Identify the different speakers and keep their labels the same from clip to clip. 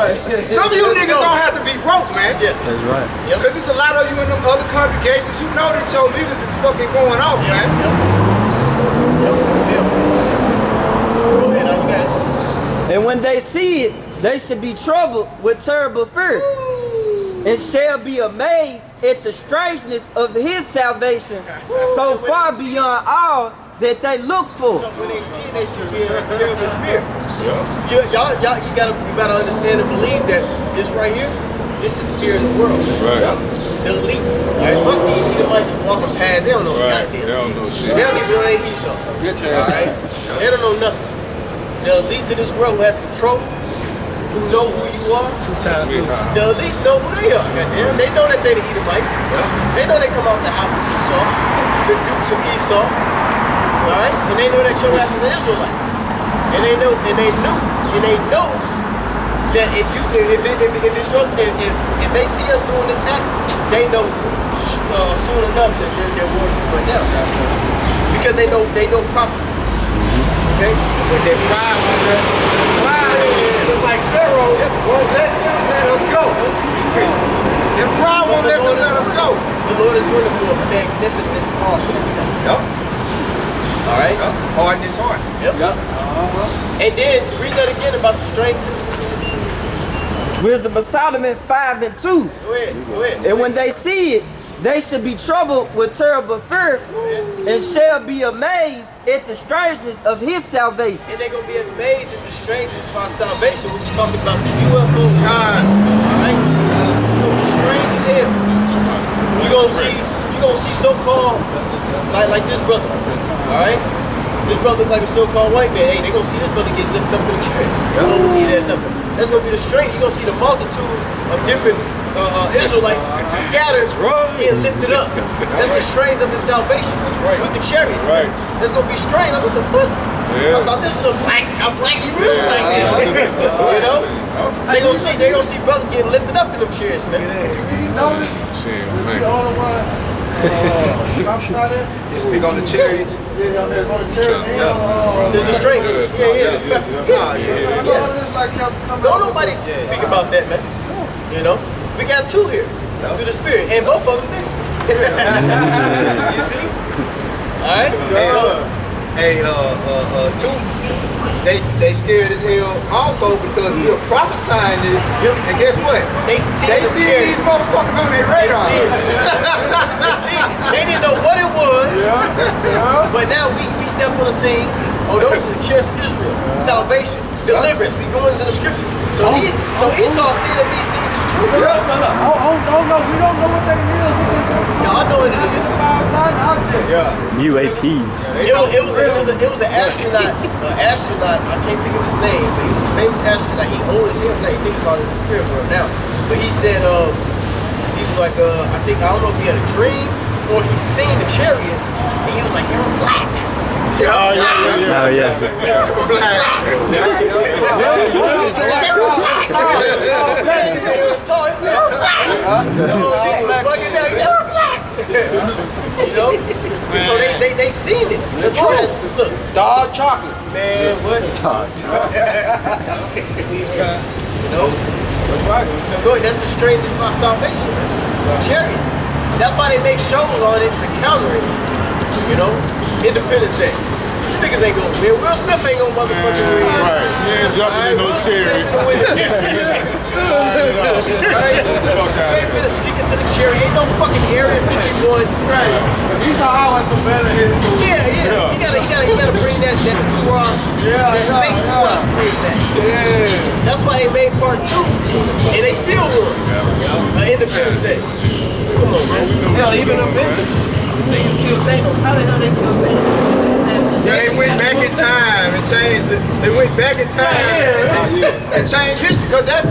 Speaker 1: Right.
Speaker 2: Some of you niggas don't have to be broke, man.
Speaker 3: Yeah. That's right.
Speaker 2: Because it's a lot of you in them other congregations, you know that your leaders is fucking going off, man.
Speaker 1: Go ahead, now you got it.
Speaker 3: And when they see it, they should be troubled with terrible fear, and shall be amazed at the strangeness of his salvation, so far beyond all that they look for.
Speaker 1: So when they see it, they should be in terrible fear. You gotta understand and believe that this right here, this is fear in the world.
Speaker 4: Right.
Speaker 1: The elites. Right? Fuck these Edomites just walking past, they don't know goddamn.
Speaker 4: They don't know shit.
Speaker 1: They don't even know they Esau. Alright? They don't know nothing. The elites of this world who has control, who know who you are. The elites know who they are. Goddamn. They know that they the Edomites. They know they come out the house of Esau, the dukes of Esau. Alright? And they know that your ass is an Israelite. And they know that if they see us doing this act, they know soon enough that their war is going down. Because they know prophecy. Okay?
Speaker 2: But their pride just like Pharaoh won't let us go. Their pride won't let us go.
Speaker 1: The Lord is doing it for a magnificent cause for this guy.
Speaker 2: Yep.
Speaker 1: All right?
Speaker 2: Harden his heart.
Speaker 1: Yep. And then read that again about the strangeness.
Speaker 3: Wisdom of Solomon 5 and 2.
Speaker 1: Go ahead.
Speaker 3: And when they see it, they should be troubled with terrible fear, and shall be amazed at the strangeness of his salvation.
Speaker 1: And they're gonna be amazed at the strangeness of our salvation, which is talking about the UFO. Alright? It's gonna be strange as hell. You're gonna see so-called like this brother. Alright? This brother look like a so-called white man. Hey, they're gonna see this brother get lifted up in a chair. Oh, we'll give that number. That's gonna be the strange. You're gonna see the multitudes of different Israelites scattered getting lifted up. That's the strange of his salvation with the chariots.
Speaker 4: Right.
Speaker 1: That's gonna be strange. Like, what the fuck?
Speaker 4: Yeah.
Speaker 1: I thought this was a black really like this. You know? They gonna see brothers getting lifted up in them chariots, man.
Speaker 4: Shit, man.
Speaker 2: You speak on the chariots.
Speaker 1: There's the strangers. Don't nobody speak about that, man. You know? We got two here. Through the spirit. And both of them bitch. You see? Alright?
Speaker 2: Two, they scared as hell also because we're prophesying this. And guess what? They see these motherfuckers on their radar.
Speaker 1: They see it. They didn't know what it was. But now we step on the scene. Oh, those are the chairs of Israel. Salvation. Deliverance. We go into the scriptures. So Esau seeing that these things is true.
Speaker 5: No, we don't know what that is.
Speaker 1: Y'all know what it is.
Speaker 3: UAPs.
Speaker 1: It was an astronaut. I can't think of his name, but he was a famous astronaut. He old as hell now. He thinks about it in the spirit world now. But he said he was like I don't know if he had a dream or he seen the chariot and he was like, they were black.
Speaker 3: Oh yeah.
Speaker 1: They were black. You know? So they seen it. Look.
Speaker 5: Dog chocolate.
Speaker 1: Man, what?
Speaker 3: Dog
Speaker 1: You know? That's the strangest of our salvation, man. Chariots. That's why they make shows on it to counter it. You know? Independence Day. Niggas ain't gonna win. Will Smith ain't gonna motherfucking win.
Speaker 4: Right. He ain't jumping in no chariot.
Speaker 1: They ain't finna sneak into the chariot. Ain't no fucking Area 51.
Speaker 5: Right. These are how it's better here.
Speaker 1: Yeah. He gotta bring that hoorah, that fake hoorah spirit back.
Speaker 5: Yeah.
Speaker 1: That's why they made part 2. And they still won. Independence Day. Come on, bro.
Speaker 6: Hell, even Avengers. Niggas killed Thanos. How the hell they killed Thanos?
Speaker 2: They went back in time and changed it. They went back in time and changed history. Because that's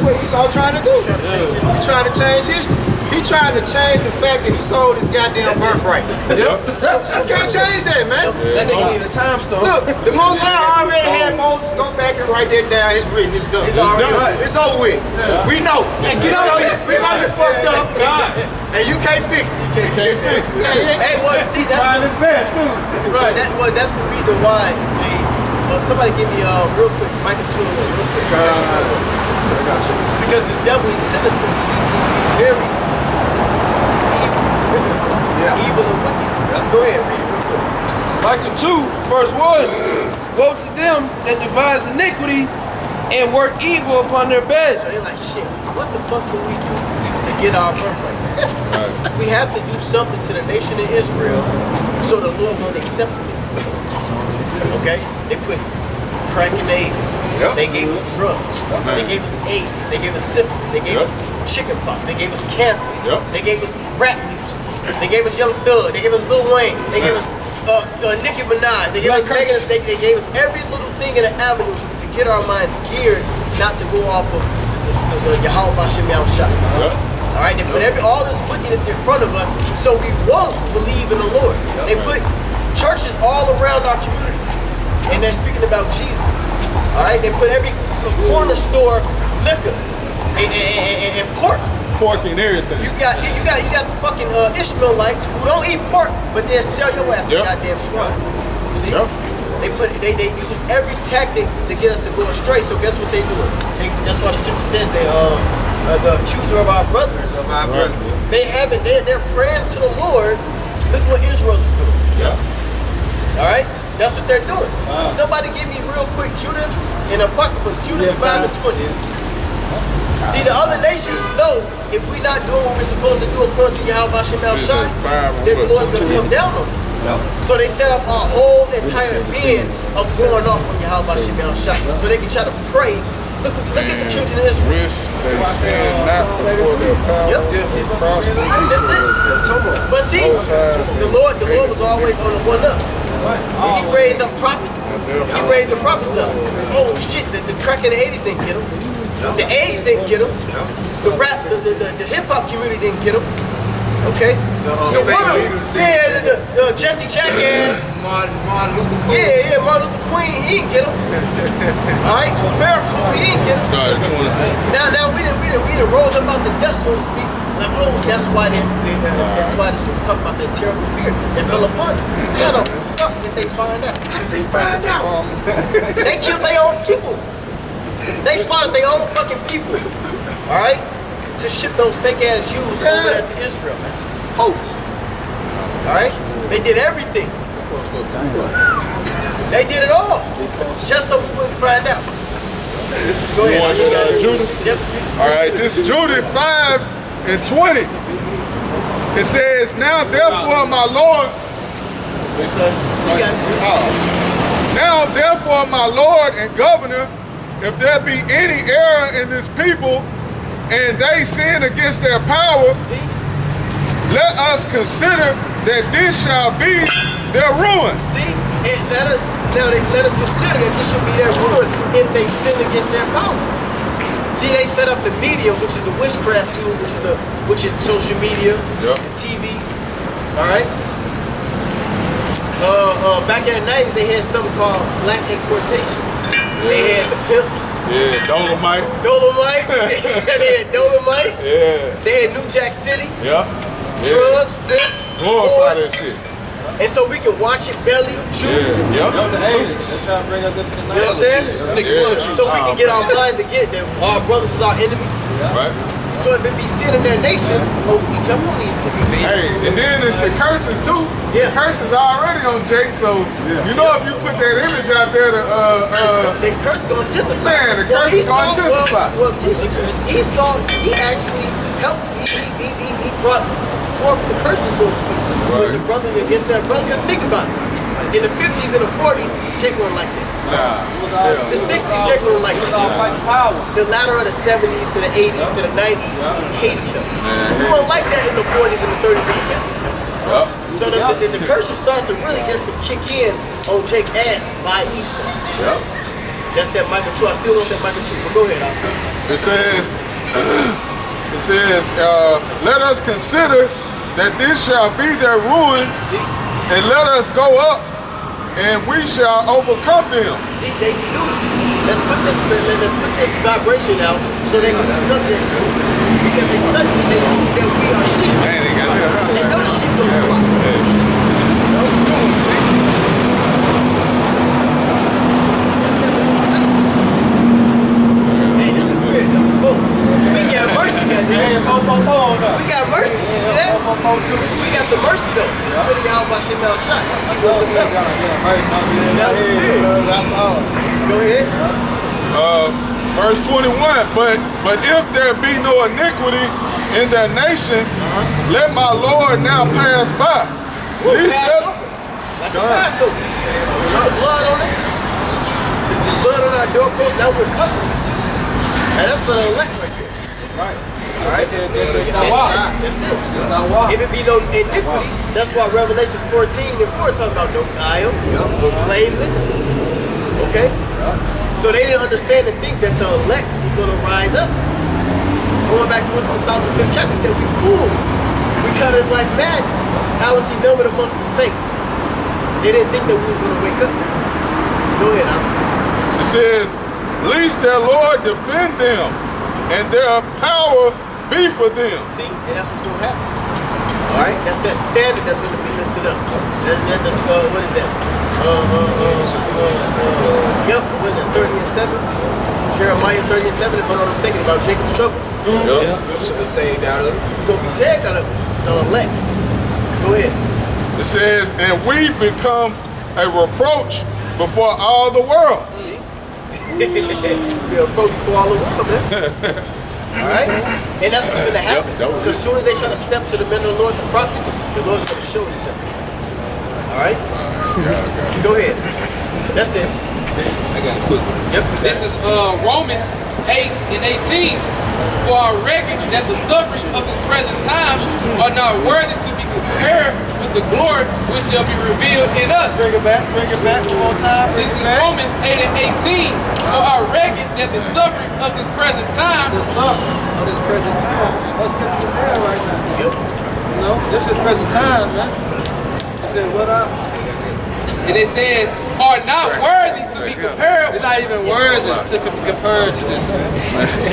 Speaker 2: what Esau trying to do. He's trying to change history. He trying to change the fact that he sold his goddamn birthright. Yep. You can't change that, man.
Speaker 6: That nigga need a time stone.
Speaker 2: Look, the Most High already had Moses go back and write that down. It's written. It's done.
Speaker 1: It's already done.
Speaker 2: It's over with. We know. We know you fucked up. And you can't fix it.
Speaker 1: Hey, well, see, that's the best, too. Right. That's the reason why somebody give me real quick, Micah 2 real quick.
Speaker 2: I got you.
Speaker 1: Because the devil is sinister. He's very evil and wicked. Go ahead, read it real quick.
Speaker 6: Micah 2, verse 1. Woe to them that devise iniquity and work evil upon their beds.
Speaker 1: So they're like, shit, what the fuck can we do to get our birthright? We have to do something to the nation of Israel so the Lord won't accept it. Okay? They put crack in the 80s.
Speaker 2: Yep.
Speaker 1: They gave us drugs. They gave us AIDS. They gave us syphilis. They gave us chickenpox. They gave us cancer. They gave us rap music. They gave us Young Thug. They gave us Lil Wayne. They gave us Nicki Minaj. They gave us Megan. They gave us every little thing in the avenue to get our minds geared not to go off of the Yahweh Bashem Shah. All right, they put all this wickedness in front of us so we won't believe in the Lord. They put churches all around our communities, and they're speaking about Jesus. All right, they put every corner store liquor and pork.
Speaker 4: Pork and everything.
Speaker 1: You got the fucking Ishmaelites who don't eat pork, but they'll sell your ass a goddamn swine. See? They used every tactic to get us to go astray. So guess what they doing? That's why the scripture says they the accuser of our brothers. They're praying to the Lord. Look what Israel is doing. All right, that's what they're doing. Somebody give me real quick Judith and Apocrypha, Judith 5 and 20. See, the other nations know if we're not doing what we're supposed to do according to Yahweh Bashem Shai, that the Lord's going to come down on us. So they set up a whole entire being of going off on Yahweh Bashem Shai, so they can try to pray. Look at the children of Israel. That's it. But see, the Lord was always on the one up. He raised up prophets. He raised the prophets up. Holy shit, the crack in the 80s didn't get them. The A's didn't get them. The rap, the hip hop community didn't get them. Okay? The woman, the Jesse Jackass.
Speaker 2: Martin Luther King.
Speaker 1: Martin Luther Queen, he didn't get them. Alright? Farrakhan, he didn't get them. Now we done rose up out the dust, so to speak. Like, that's why the scripture talk about that terrible fear that fell upon them. How the fuck did they find out? How did they find out? They killed their own people. They slaughtered their own fucking people, all right, to ship those fake ass Jews over there to Israel, man. Hoax, all right. They did everything. They did it all, just so we wouldn't find out. Go ahead.
Speaker 4: Judith?
Speaker 1: Yep.
Speaker 4: All right, this is Judith 5 and 20. It says, now therefore my Lord, now therefore my Lord and Governor, if there be any error in this people, and they sin against their power, let us consider that this shall be their ruin.
Speaker 1: See, let us consider that this should be their ruin if they sin against their power. See, they set up the media, which is the witchcraft tool, which is social media, the TV. All right. Back in the 90s, they had something called black exploitation. They had the pimps.
Speaker 4: Dolomite.
Speaker 1: They had Dolomite. They had New Jack City. Drugs, pimps, whores. And so we can watch it belly, juice.
Speaker 3: The 80s. That's how I bring us up to the 90s.
Speaker 1: You know what I'm saying? So we can get our minds to get that our brothers is our enemies.
Speaker 4: Right.
Speaker 1: So if it be sin in their nation, we can jump on these niggas.
Speaker 4: Hey, and then it's the curses too. The curses already on Jake, so you know if you put that image out there to
Speaker 1: the curse is gonna anticipate.
Speaker 4: Man, the curse is gonna anticipate.
Speaker 1: Well, Esau, he actually helped, he brought forth the curses, so to speak, with the brother against that brother. Because think about it. In the 50s and the 40s, Jake wasn't like that. The 60s, Jake wasn't like that. The latter of the 70s to the 80s to the 90s hate each other. We weren't like that in the 40s and the 30s and the 50s, man. So the curses start to really just to kick in on Jake's ass by Esau. That's that Micah 2. I still want that Micah 2, but go ahead,
Speaker 4: It says, let us consider that this shall be their ruin, and let us go up, and we shall overcome them.
Speaker 1: See, they knew. Let's put this vibration out so they can be subject to it. Because they study, they know that we are sheep.
Speaker 4: Man,
Speaker 1: they know the sheep don't flock.
Speaker 5: supposed to.
Speaker 1: We got the mercy though. You spit it out by Shemal Shot. He woke us up. That was the spirit.
Speaker 5: That's all.
Speaker 1: Go ahead.
Speaker 4: Verse 21, but if there be no iniquity in that nation, let my Lord now pass by. Least that,
Speaker 1: Like a Passover. Put the blood on us. The blood on our doorpost. Now we're covered. And that's for the elect right there.
Speaker 5: Right.
Speaker 1: Alright? That's it. If it be no iniquity, that's why Revelations 14 and 4 talking about no guile, no blameless. Okay? So they didn't understand and think that the elect was going to rise up. Going back to what's in Psalm 5th chapter, he said, we fools. We cut us like madness. How was he numbered amongst the saints? They didn't think that we was going to wake up now. Go ahead, Al.
Speaker 4: it says, least their Lord defend them, and their power be for them.
Speaker 1: See? And that's what's going to happen. Alright? That's that standard that's going to be lifted up. What is that? Yep, what is that? 30 and 7? Jeremiah 30 and 7, if I'm not mistaken, about Jacob's trouble.
Speaker 2: Should be saved out of it.
Speaker 1: You're going to be saved out of it. The elect. Go ahead.
Speaker 4: It says, and we become a reproach before all the world.
Speaker 1: See? Be a approach before all the world, man. Alright? And that's what's going to happen. Because as soon as they try to step to the men of the Lord, the prophets, the Lord's going to show himself. Alright? Go ahead. That's it.
Speaker 6: I got a quick one.
Speaker 1: Yep.
Speaker 6: This is Romans 8 and 18. For I reckon that the sufferings of this present time are not worthy to be compared with the glory which shall be revealed in us.
Speaker 5: Bring it back one more time.
Speaker 6: This is Romans 8 and 18. For I reckon that the sufferings of this present time
Speaker 5: The suffering of this present time. Let's get to the right now.
Speaker 1: Yep.
Speaker 5: You know, this is present time, man. I said, what up?
Speaker 6: and it says are not worthy to be compared
Speaker 5: It's
Speaker 6: with.
Speaker 5: not even worthy to be compared to this.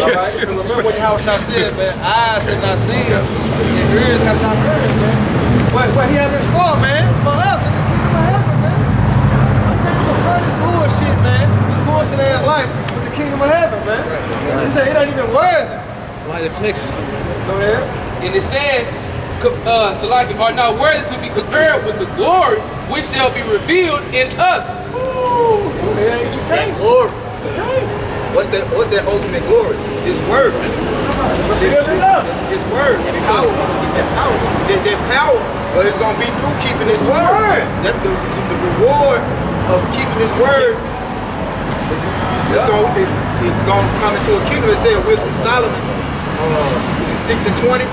Speaker 5: All right? Remember what Yahushua said, man. Eyes have not seen, and ears have not heard, man. What he has in store, man, for us in the kingdom of heaven, man. You think you compare this bullshit, man, this bullshit ass life with the kingdom of heaven, man. He said it ain't even worthy. Go ahead.
Speaker 6: And it says, Salaki, are not worthy to be compared with the glory which shall be revealed in us.
Speaker 1: That glory. What's that ultimate glory? This word. This word. Because we can get that power to it. That power, but it's gonna be through keeping this word. That's the reward of keeping this word. It's gonna come into a kingdom. It said Wisdom of Solomon, 6 and 20.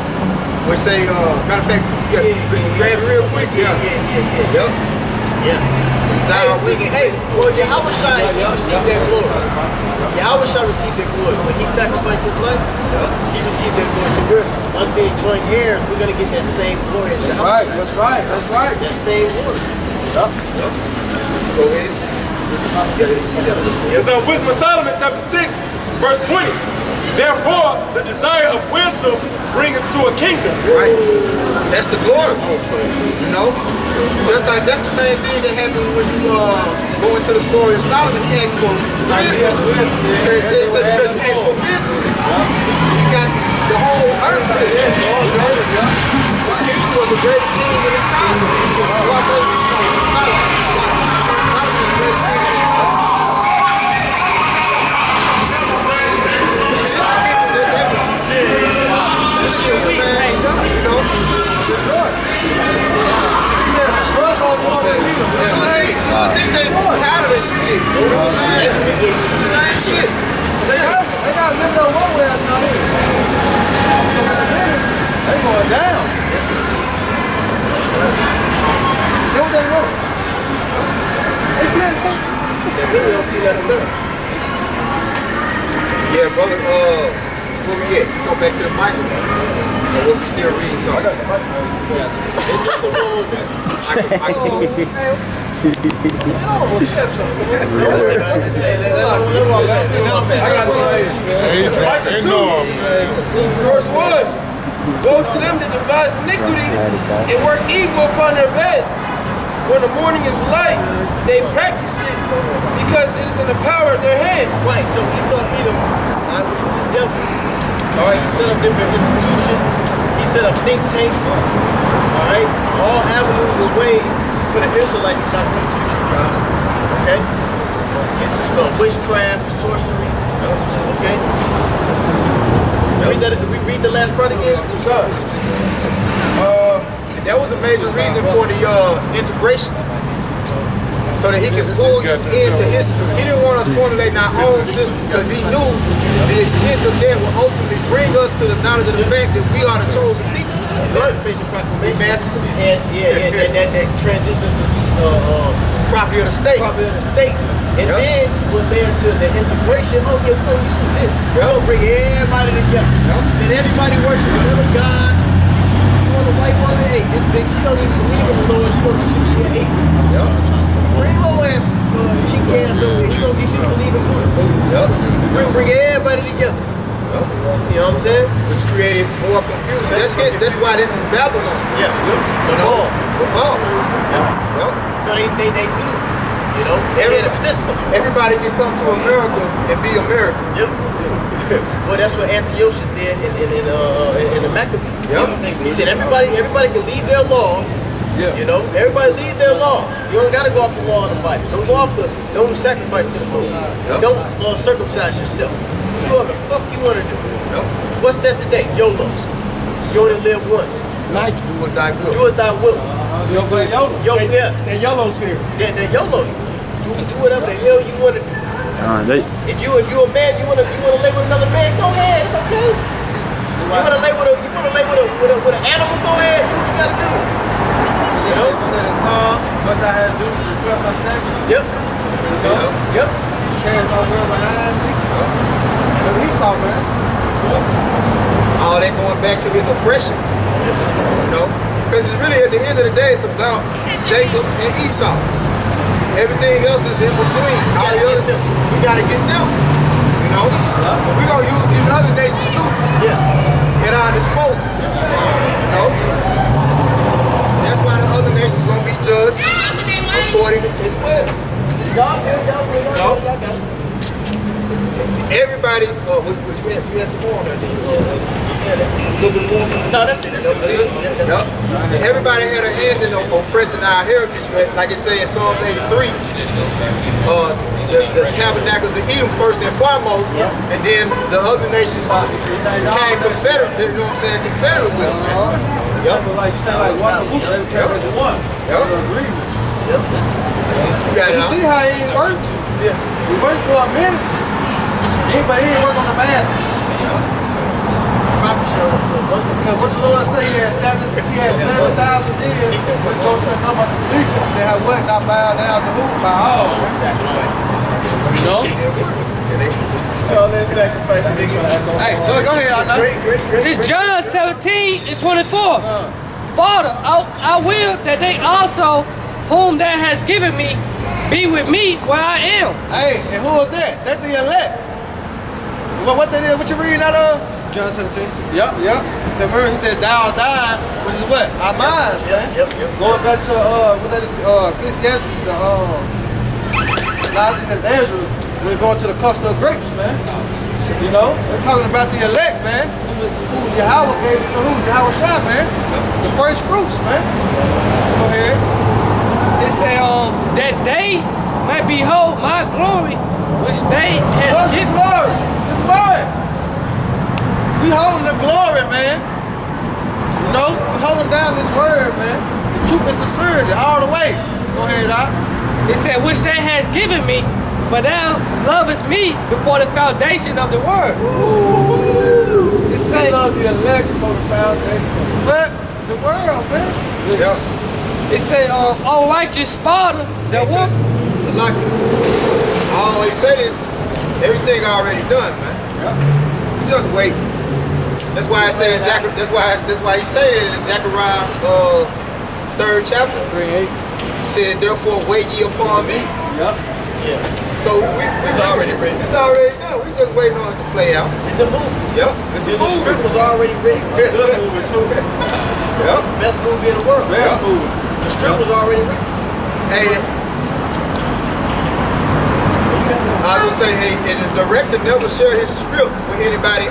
Speaker 1: We say, matter of fact, grab it real quick. Yeah. Well, Yahushua, he received that glory. Yahushua received that glory. When he sacrificed his life, he received that glory. So us being joint heirs, we're going to get that same glory as Yahushua.
Speaker 5: That's right.
Speaker 1: That same glory. Go ahead.
Speaker 7: It's Wisdom of Solomon, chapter 6, verse 20. Therefore, the desire of wisdom bringeth to a kingdom.
Speaker 1: Right. That's the glory. You know? Just like that's the same thing that happened when you go into the story of Solomon. He asked for wisdom. Because he asked for wisdom, he got the whole earth. His kingdom was the greatest king in his time. Solomon was the greatest king in his time. I think they tired of this shit. You know what I'm saying? Same shit.
Speaker 5: They got to live their one way or another. They going down. That's what they want. It's not something.
Speaker 1: They really don't see nothing better. Yeah, brother, where we at? Go back to the microphone. Or will we still read something? I got the microphone. It's just a room.
Speaker 6: Verse 1. Woe to them that devise iniquity and work evil upon their beds. When the morning is light, they practice it because it is in the power of their hand.
Speaker 1: Right, so Esau Edom, which is the devil. All right, he set up different institutions. He He set up think tanks, all right? All avenues and ways for the Israelites to not come to the truth. Okay? It's witchcraft, sorcery. Okay? Read the last part again.
Speaker 2: That was a major reason for the integration. So that he could pull you into his. He didn't want us formulating our own system because he knew the extent of that would ultimately bring us to the knowledge of the fact that we are the chosen people.
Speaker 1: Emancipation Proclamation. And that transition to
Speaker 2: property of the state.
Speaker 1: And then what led to the integration, oh yeah, we're gonna use this. We're gonna bring everybody together. Then everybody worship whatever God. You want a white woman, hey, this bitch, she don't even believe in the Lord, she gonna be an atheist. Bring low ass cheeky ass over here, he gonna get you to believe in Buddha. Bring everybody together. You know what I'm saying?
Speaker 2: Which created more confusion. That's why this is Babylon.
Speaker 1: Yes. So they knew, you know, they had a system.
Speaker 2: Everybody can come to America and be American.
Speaker 1: Yep. Well, that's what Antiochus did in the Maccabees.
Speaker 2: Yep.
Speaker 1: He said everybody can leave their laws.
Speaker 2: Yeah.
Speaker 1: You know, everybody leave their laws. You don't gotta go off the law of the Bible. Don't go off don't sacrifice to the Lord. Yep. Don't circumcise yourself. Do whatever the fuck you wanna do. Yep. What's that today? YOLO. You only live once.
Speaker 2: Like do what thy will.
Speaker 1: Do what thy will.
Speaker 7: YOLO. That YOLO spirit.
Speaker 1: That YOLO. Do whatever the hell you wanna do. If you a man, you wanna lay with another man, go ahead. It's okay. You wanna lay with an animal, go ahead. Do what you gotta do. You know?
Speaker 5: What I had to do to drop my statue.
Speaker 1: Yep. Yep.
Speaker 5: Cast my will behind me. Esau, man.
Speaker 2: All that going back to his oppression. You know? Because it's really, at the end of the day, it's about Jacob and Esau. Everything else is in between. All the other, we gotta get them. You know? But we're gonna use these other nations too.
Speaker 1: Yeah.
Speaker 2: At our disposal. You know? That's why the other nations gonna be judged according to his will.
Speaker 1: Y'all got it.
Speaker 2: Everybody, we have some more on that. A little bit more.
Speaker 1: No, that's it.
Speaker 2: Yep. Everybody had a hand in oppressing our heritage, but like it says in Psalm 83, the tabernacles of Edom first and foremost, and then the other nations became confederate. You know what I'm saying? Confederate with them. Yep.
Speaker 5: Like you sound like one group, they carry as one.
Speaker 2: Yep.
Speaker 1: Yep.
Speaker 2: You got it.
Speaker 5: You see how he worked?
Speaker 1: Yeah.
Speaker 5: He worked for a minute, but he didn't work on the masses.
Speaker 1: Probably showed up.
Speaker 5: Because what the Lord said, he had 7,000 years. Let's go to the number of the completion. They have what? Not bow down to who? By all.
Speaker 1: Sacrificing this shit.
Speaker 5: You know?
Speaker 1: All that sacrificing.
Speaker 5: Hey, so go ahead. I know.
Speaker 1: Great.
Speaker 8: It's John 17:24. Father, I will that they also, whom thou hast given me, be with me where I am.
Speaker 5: Hey, and who is that? That's the elect. What that is? What you reading out of?
Speaker 8: John 17.
Speaker 5: Yep. Remember he said thou died, which is what? Our minds, man.
Speaker 1: Yep.
Speaker 5: Going back to what that is Ecclesiastes, the Logic and Ezra, we're going to the cluster of grapes, man. You know? We're talking about the elect, man. Who Yahweh gave to who? Yahweh Shai, man. The first fruits, man. Go ahead.
Speaker 8: It say that they might behold my glory, which they has
Speaker 5: What's the
Speaker 8: given.
Speaker 5: glory? It's glory. We holding the glory, man. You know? We holding down this word, man. The truth and sincerity all the way. Go ahead, Doc.
Speaker 8: It said which thou has given me, for thou lovest me before the foundation of the world. It say
Speaker 5: We love the elect before the foundation of the world, man.
Speaker 2: Yeah.
Speaker 8: it say oh righteous Father, that was
Speaker 2: It's a lot. I always say this, everything already done, man. You just wait. That's why I say in Zechariah, that's why he said it in Zechariah 3rd chapter.
Speaker 5: 3:8.
Speaker 2: He said, therefore wait ye upon me.
Speaker 5: Yep.
Speaker 1: Yeah.
Speaker 2: So it's already written. It's already done. We just waiting on it to play out.
Speaker 1: It's a movie.
Speaker 2: Yep. It's a
Speaker 1: The script
Speaker 2: movie.
Speaker 1: was already written.
Speaker 5: Good movie, too.
Speaker 2: Yep.
Speaker 1: Best movie in the world.
Speaker 5: Best movie.
Speaker 1: The script was already written.
Speaker 2: Hey, I was gonna say, hey, and the director never shared his script with anybody